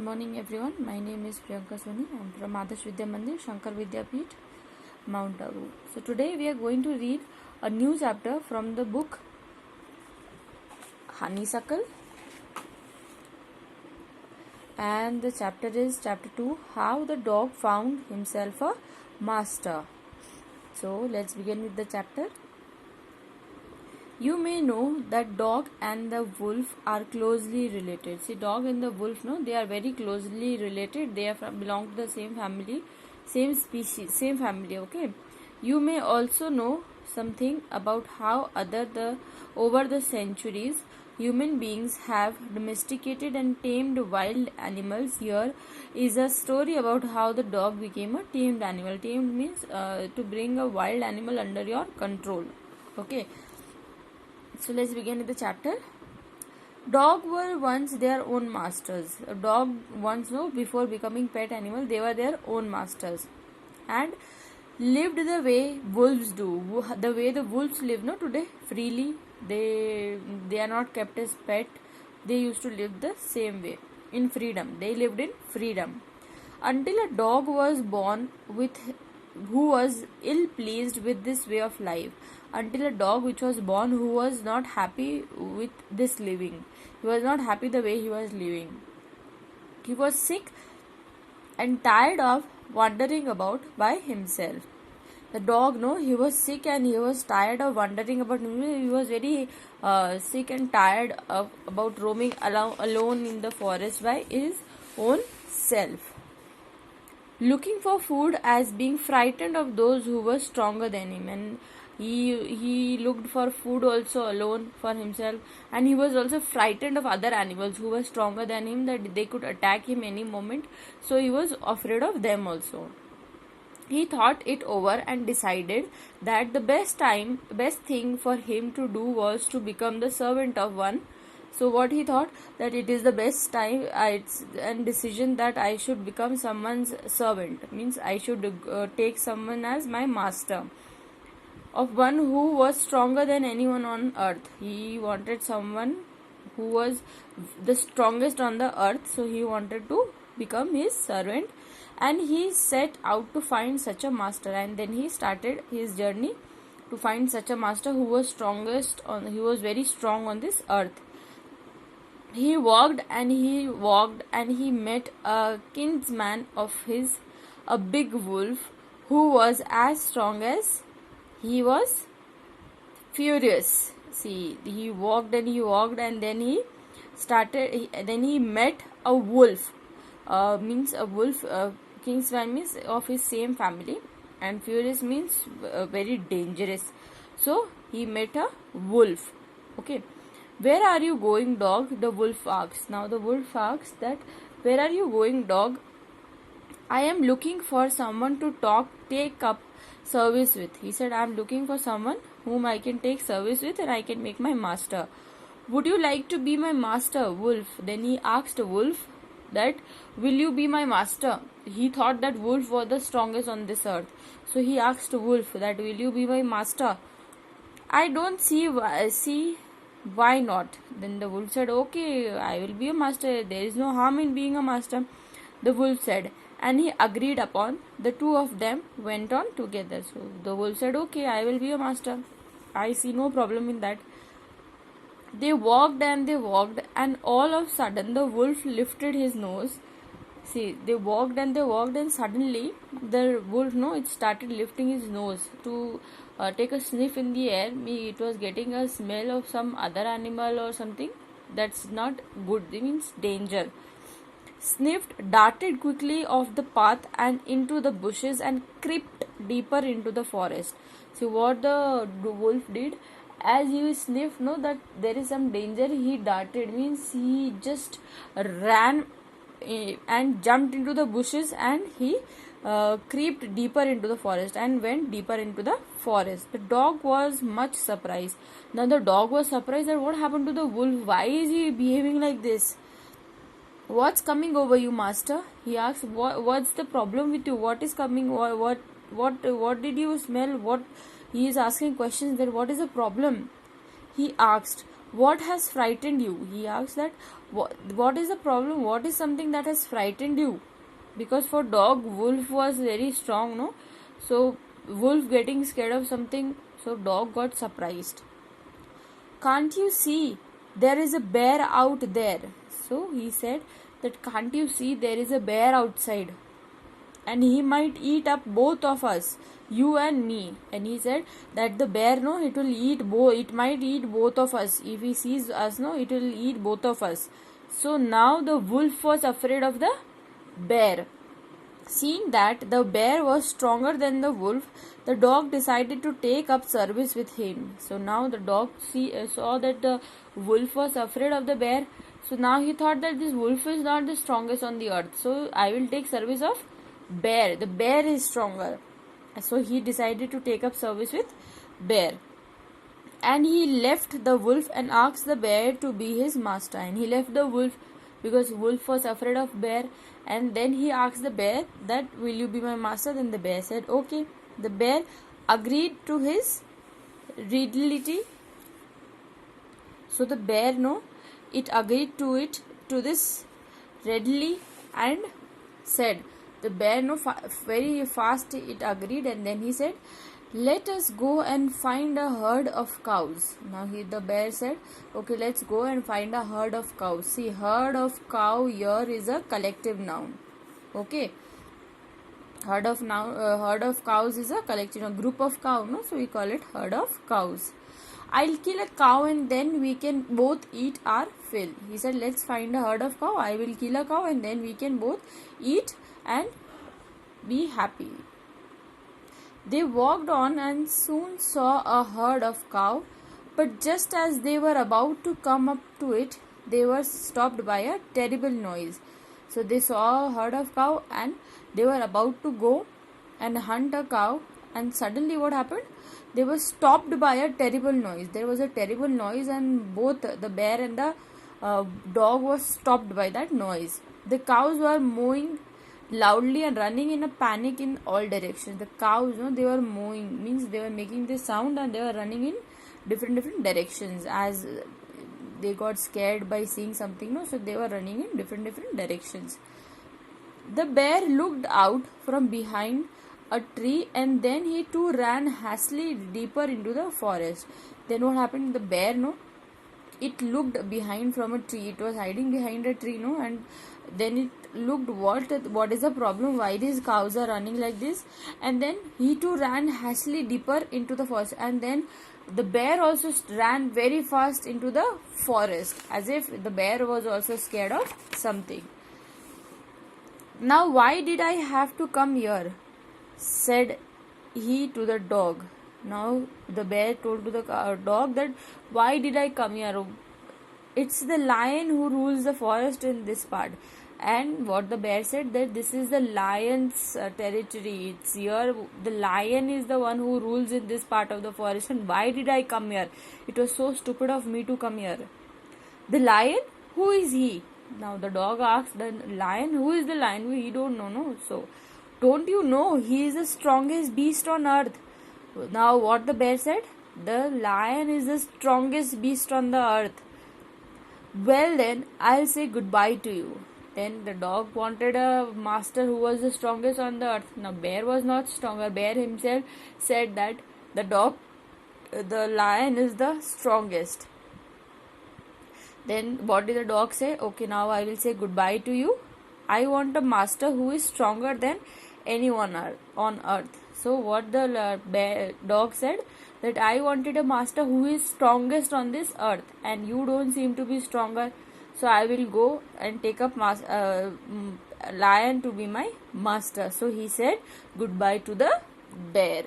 Morning everyone, my name is Priyanka Soni. I am from Adarsh Vidya Mandir, Shankar Vidyapeeth, Mount Abu. So today we are going to read a new chapter from the book Honeysuckle, and the chapter is chapter 2, How the Dog Found Himself a Master. So let's begin with the chapter. You may know that dog and the wolf are closely related. See, dog and the wolf, no, they are very closely related. They are belong to the same family, same species, same family. Okay. You may also know something about how over the centuries human beings have domesticated and tamed wild animals. Here is a story about how the dog became a tamed animal. Tamed means to bring a wild animal under your control. Okay. So let's begin with the chapter. Dog were once their own masters. A dog once, no, before becoming pet animal, they were their own masters and lived the way wolves do. The way the wolves live, no, today freely. They are not kept as pet. They used to live the same way in freedom. They lived in freedom until a dog was born who was ill pleased with this way of life. Until a dog which was born who was not happy with this living. He was not happy the way he was living. He was sick and tired of wandering about by himself. The dog, no, he was sick and he was tired of wandering about himself. He was very sick and tired about roaming alone in the forest by his own self. Looking for food as being frightened of those who were stronger than him, and he looked for food also alone for himself, and he was also frightened of other animals who were stronger than him, that they could attack him any moment, so he was afraid of them also. He thought it over and decided that the best thing for him to do was to become the servant of one. So what he thought, that it is the best time and decision that I should become someone's servant, means I should take someone as my master, of one who was stronger than anyone on earth. He wanted someone who was the strongest on the earth, so he wanted to become his servant, and he set out to find such a master. And then he started his journey to find such a master who was he was very strong on this earth. He walked and he met a kinsman of his, a big wolf who was as strong as he was furious. See, he walked and then he met a wolf. Means a wolf, kinsman means of his same family, and furious means very dangerous. So he met a wolf. Okay. Where are you going, dog? The wolf asks. Now the wolf asks that, where are you going, dog? I am looking for someone to take up service with. He said, I am looking for someone whom I can take service with and I can make my master. Would you like to be my master, wolf? Then he asked wolf that, will you be my master? He thought that wolf was the strongest on this earth. So he asked wolf that, will you be my master? I don't see why not? Then the wolf said, okay, I will be a master. There is no harm in being a master. The wolf said, and he agreed upon. The two of them went on together. So the wolf said, okay, I will be a master. I see no problem in that. They walked, and all of a sudden the wolf lifted his nose. See, they walked, and suddenly the wolf, it started lifting his nose to take a sniff in the air. It was getting a smell of some other animal or something. That's not good. It means danger. Sniffed, darted quickly off the path and into the bushes and crept deeper into the forest. See what the wolf did? As he sniffed, that there is some danger, he darted, means he just ran and jumped into the bushes, and he crept deeper into the forest and went deeper into the forest. The dog was much surprised. Now the dog was surprised that what happened to the wolf? Why is he behaving like this? What's coming over you, master? He asked. What's the problem with you? What is coming? What did you smell? What? He is asking questions. That what is the problem? He asked. what has frightened you? He asks that what is the problem, what is something that has frightened you? Because for dog, wolf was very strong, no? So wolf getting scared of something, so dog got surprised. Can't you see there is a bear out there? So he said that, can't you see there is a bear outside, and he might eat up both of us, you and me. And he said that the bear, no, it will eat it might eat both of us. If he sees us, no, it will eat both of us. So now the wolf was afraid of the bear. Seeing that the bear was stronger than the wolf, the dog decided to take up service with him. So now the dog saw that the wolf was afraid of the bear. So now he thought that this wolf is not the strongest on the earth. So I will take service of bear. The bear is stronger. So he decided to take up service with bear. And he left the wolf and asked the bear to be his master. And he left the wolf because wolf was afraid of bear. And then he asked the bear that, will you be my master? Then the bear said okay. The bear agreed to his readility. So the bear, no, it agreed to this readily, and said, the bear, no, very fast it agreed. And then he said, let us go and find a herd of cows. Now the bear said, okay, let's go and find a herd of cows. See, herd of cow here is a collective noun. Okay, herd of cows is a collective noun, group of cow, no, so we call it herd of cows. I'll kill a cow and then we can both eat our fill. He said, let's find a herd of cow. I will kill a cow and then we can both eat and be happy. They walked on and soon saw a herd of cow, but just as they were about to come up to it, they were stopped by a terrible noise. So they saw a herd of cow and they were about to go and hunt a cow, and suddenly what happened? They were stopped by a terrible noise. There was a terrible noise and both the bear and the dog was stopped by that noise. The cows were mooing loudly and running in a panic in all directions. The cows, they were mooing, means they were making this sound and they were running in different directions as they got scared by seeing something, so they were running in different directions. The bear looked out from behind a tree and then he too ran hastily deeper into the forest. Then what happened? The bear, it looked behind from a tree. It was hiding behind a tree, and then it looked, what is the problem, why these cows are running like this? And then he too ran hastily deeper into the forest, and then the bear also ran very fast into the forest, as if the bear was also scared of something. Now why did I have to come here? Said he to the dog. Now the bear told to the dog that, why did I come here? It's the lion who rules the forest in this part. And what the bear said, that this is the lion's territory. It's here, the lion is the one who rules in this part of the forest. And why did I come here? It was so stupid of me to come here. The lion? Who is he? Now the dog asked the lion, who is the lion? He don't know, no? So, don't you know he is the strongest beast on earth? Now what the bear said? The lion is the strongest beast on the earth. Well then, I'll say goodbye to you. Then the dog wanted a master who was the strongest on the earth. Now bear was not stronger. Bear himself said that the lion is the strongest. Then what did the dog say? Okay, now I will say goodbye to you. I want a master who is stronger than anyone on earth. So what the dog said, that I wanted a master who is strongest on this earth, and you don't seem to be stronger. So I will go and take up lion to be my master. So he said goodbye to the bear.